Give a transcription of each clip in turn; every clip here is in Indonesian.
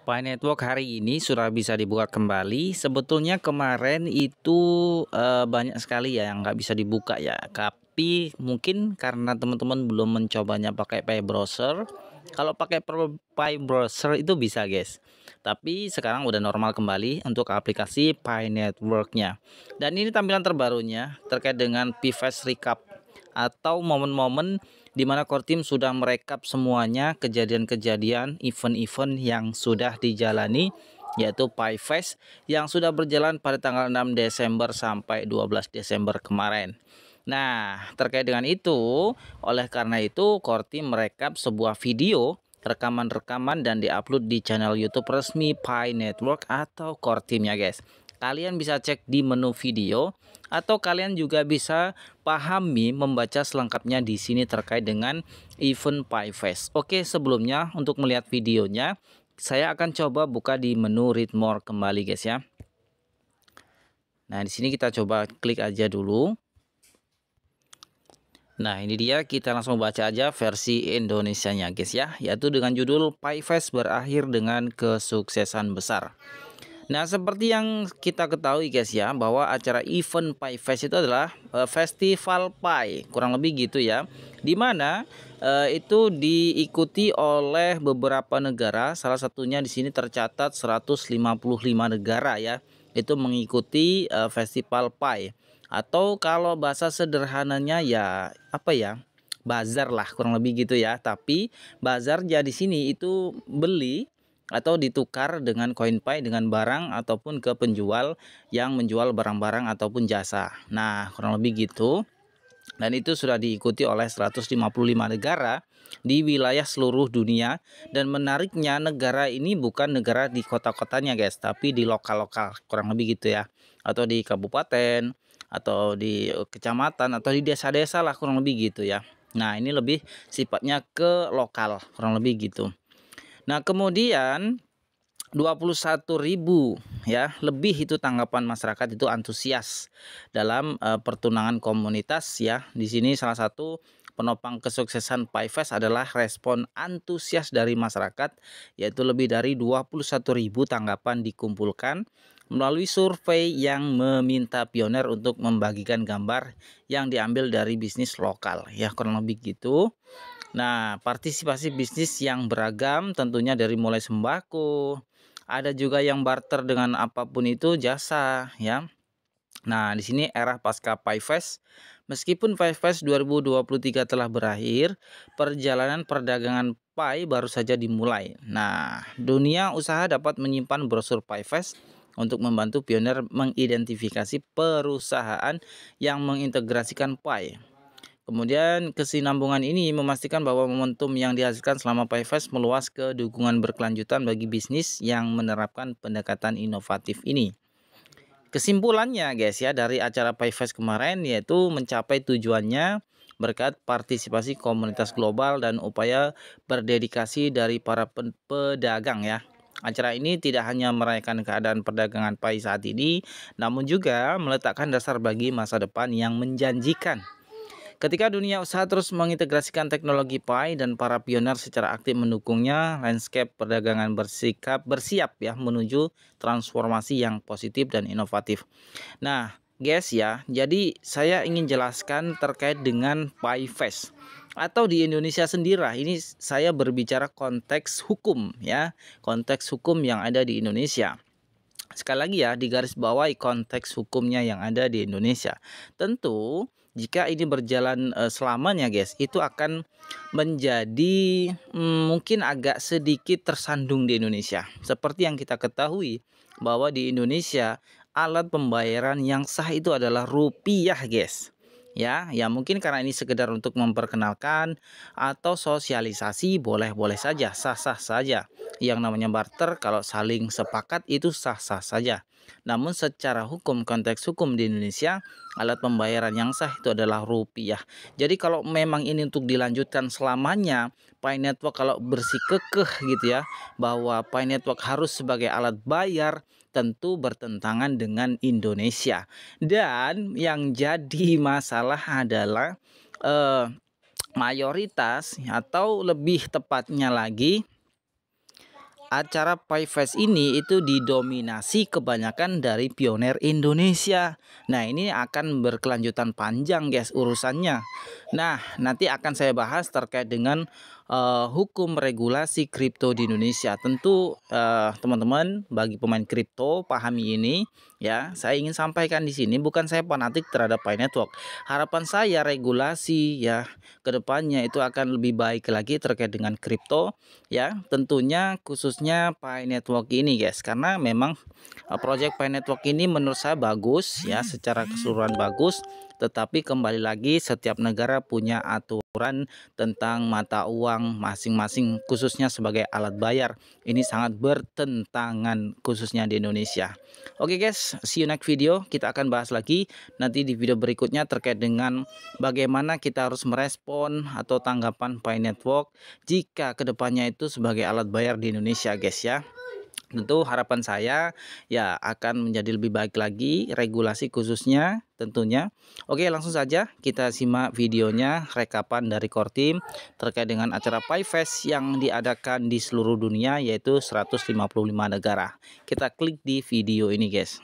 Pi Network hari ini sudah bisa dibuka kembali. Sebetulnya kemarin itu banyak sekali ya yang nggak bisa dibuka ya. Tapi mungkin karena teman-teman belum mencobanya pakai Pi Browser. Kalau pakai Pi Browser itu bisa guys. Tapi sekarang udah normal kembali untuk aplikasi Pi Network-nya. Dan ini tampilan terbarunya terkait dengan Pi-Fast Recap atau momen-momen di mana core team sudah merekap semuanya kejadian-kejadian event-event yang sudah dijalani, yaitu Pi-Fest yang sudah berjalan pada tanggal 6 Desember sampai 12 Desember kemarin. Nah, terkait dengan itu, oleh karena itu core team merekap sebuah video rekaman-rekaman dan diupload di channel YouTube resmi Pi Network atau core teamnya guys. Kalian bisa cek di menu video atau kalian juga bisa pahami membaca selengkapnya di sini terkait dengan event Pi-Fest. Oke, sebelumnya untuk melihat videonya saya akan coba buka di menu read more kembali guys ya. Nah, di sini kita coba klik aja dulu. Nah, ini dia, kita langsung baca aja versi Indonesianya guys ya, yaitu dengan judul Pi-Fest berakhir dengan kesuksesan besar. Nah, seperti yang kita ketahui guys ya, bahwa acara event Pi-Fest itu adalah festival Pi, kurang lebih gitu ya. Dimana itu diikuti oleh beberapa negara, salah satunya di sini tercatat 155 negara ya. Itu mengikuti festival Pi. Atau kalau bahasa sederhananya ya apa ya? Bazar lah kurang lebih gitu ya. Tapi bazar ya di sini itu beli atau ditukar dengan koin Pi dengan barang ataupun ke penjual yang menjual barang-barang ataupun jasa. Nah, kurang lebih gitu. Dan itu sudah diikuti oleh 155 negara di wilayah seluruh dunia. Dan menariknya negara ini bukan negara di kota-kotanya guys, tapi di lokal-lokal kurang lebih gitu ya. Atau di kabupaten, atau di kecamatan, atau di desa-desa lah kurang lebih gitu ya. Nah, ini lebih sifatnya ke lokal kurang lebih gitu. Nah, kemudian 21.000 ya lebih itu tanggapan masyarakat itu antusias dalam pertunangan komunitas ya. Di sini salah satu penopang kesuksesan Pi-Fest adalah respon antusias dari masyarakat, yaitu lebih dari 21.000 tanggapan dikumpulkan melalui survei yang meminta pioner untuk membagikan gambar yang diambil dari bisnis lokal ya, kurang lebih gitu. Nah, partisipasi bisnis yang beragam tentunya dari mulai sembako, ada juga yang barter dengan apapun itu jasa ya. Nah, di sini era pasca Pi-Fest, meskipun Pi-Fest 2023 telah berakhir, perjalanan perdagangan Pi baru saja dimulai. Nah, dunia usaha dapat menyimpan brosur Pi-Fest untuk membantu pioner mengidentifikasi perusahaan yang mengintegrasikan Pi. Kemudian kesinambungan ini memastikan bahwa momentum yang dihasilkan selama Pi-Fest meluas ke dukungan berkelanjutan bagi bisnis yang menerapkan pendekatan inovatif ini. Kesimpulannya guys ya dari acara Pi-Fest kemarin yaitu mencapai tujuannya berkat partisipasi komunitas global dan upaya berdedikasi dari para pedagang ya. Acara ini tidak hanya merayakan keadaan perdagangan Pi saat ini, namun juga meletakkan dasar bagi masa depan yang menjanjikan. Ketika dunia usaha terus mengintegrasikan teknologi Pi dan para pioner secara aktif mendukungnya, landscape perdagangan bersiap ya menuju transformasi yang positif dan inovatif. Nah, guys ya, jadi saya ingin jelaskan terkait dengan Pi-Fest atau di Indonesia sendiri. Ini saya berbicara konteks hukum ya, konteks hukum yang ada di Indonesia. Sekali lagi ya, di garis bawahi konteks hukumnya yang ada di Indonesia. Tentu jika ini berjalan selamanya guys, itu akan menjadi mungkin agak sedikit tersandung di Indonesia. Seperti yang kita ketahui bahwa di Indonesia alat pembayaran yang sah itu adalah rupiah guys. Ya mungkin karena ini sekedar untuk memperkenalkan atau sosialisasi boleh-boleh saja, sah-sah saja. Yang namanya barter kalau saling sepakat itu sah-sah saja. Namun secara hukum, konteks hukum di Indonesia, alat pembayaran yang sah itu adalah rupiah. Jadi kalau memang ini untuk dilanjutkan selamanya, Pi Network kalau bersikukuh gitu ya, bahwa Pi Network harus sebagai alat bayar, tentu bertentangan dengan Indonesia. Dan yang jadi masalah adalah mayoritas atau lebih tepatnya lagi acara PayFest ini itu didominasi kebanyakan dari pioner Indonesia. Nah, ini akan berkelanjutan panjang guys urusannya. Nah, nanti akan saya bahas terkait dengan hukum regulasi kripto di Indonesia. Tentu teman-teman bagi pemain kripto pahami ini ya. Saya ingin sampaikan di sini bukan saya fanatik terhadap Pi Network. Harapan saya regulasi ya kedepannya itu akan lebih baik lagi terkait dengan kripto ya, tentunya khususnya Pi Network ini guys, karena memang project Pi Network ini menurut saya bagus ya, secara keseluruhan bagus, tetapi kembali lagi setiap negara punya aturan tentang mata uang masing-masing khususnya sebagai alat bayar. Ini sangat bertentangan khususnya di Indonesia. Oke guys, see you next video. Kita akan bahas lagi nanti di video berikutnya terkait dengan bagaimana kita harus merespon atau tanggapan Pi Network jika kedepannya itu sebagai alat bayar di Indonesia guys ya. Tentu harapan saya ya akan menjadi lebih baik lagi regulasi khususnya tentunya. Oke, langsung saja kita simak videonya rekapan dari Core Team terkait dengan acara PayFest yang diadakan di seluruh dunia yaitu 155 negara. Kita klik di video ini guys.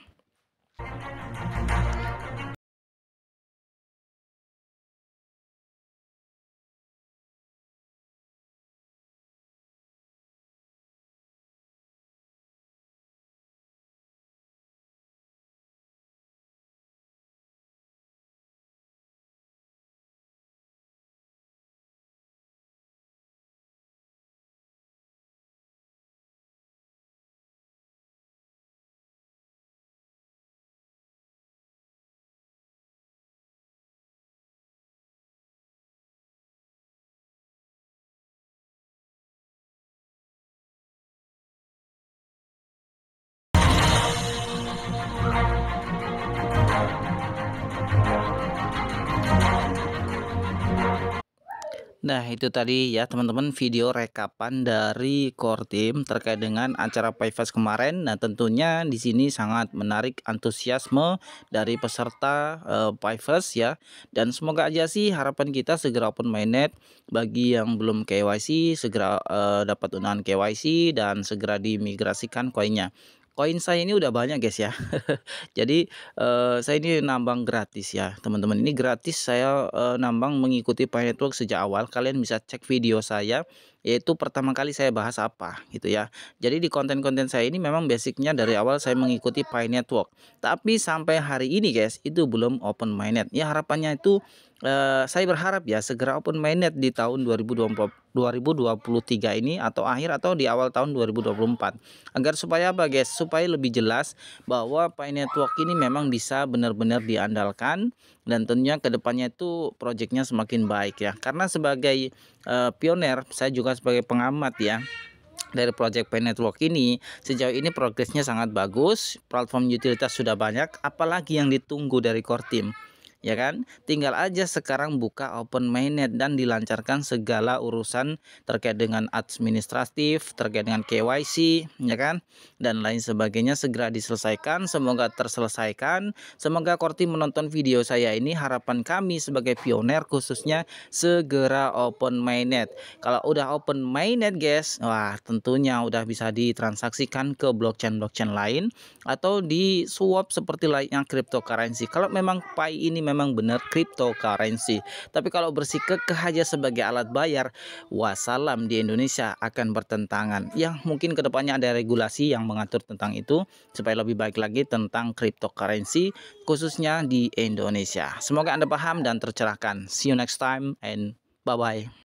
Nah, itu tadi ya teman-teman video rekapan dari Core Team terkait dengan acara PayFest kemarin. Nah, tentunya di sini sangat menarik antusiasme dari peserta PayFest ya. Dan semoga aja sih harapan kita segera open mainnet, bagi yang belum KYC segera dapat undangan KYC dan segera dimigrasikan koinnya. Koin saya ini udah banyak guys ya. Jadi saya ini nambang gratis ya teman-teman. Ini gratis saya nambang mengikuti Pi Network sejak awal. Kalian bisa cek video saya, yaitu pertama kali saya bahas apa gitu ya. Jadi di konten-konten saya ini memang basicnya dari awal saya mengikuti Pi Network. Tapi sampai hari ini guys itu belum open mainnet. Ya harapannya itu saya berharap ya segera open mainnet di tahun 2023 ini atau akhir atau di awal tahun 2024. Agar supaya apa guys? Supaya lebih jelas bahwa Pi Network ini memang bisa benar-benar diandalkan dan tentunya kedepannya itu proyeknya semakin baik ya. Karena sebagai pioner, saya juga sebagai pengamat ya dari project Pi Network ini, sejauh ini progresnya sangat bagus, platform utilitas sudah banyak, apalagi yang ditunggu dari Core Team. Ya kan, tinggal aja sekarang buka open mainnet dan dilancarkan segala urusan terkait dengan administratif, terkait dengan KYC, ya kan, dan lain sebagainya segera diselesaikan. Semoga terselesaikan. Semoga Core Team menonton video saya ini. Harapan kami sebagai pioner khususnya segera open mainnet. Kalau udah open mainnet guys, wah tentunya udah bisa ditransaksikan ke blockchain lain atau di swap seperti lainnya cryptocurrency. Kalau memang Pi ini memang benar cryptocurrency. Tapi kalau bersikekeh aja sebagai alat bayar, wassalam, di Indonesia akan bertentangan. Ya mungkin kedepannya ada regulasi yang mengatur tentang itu supaya lebih baik lagi tentang cryptocurrency khususnya di Indonesia. Semoga Anda paham dan tercerahkan. See you next time and bye bye.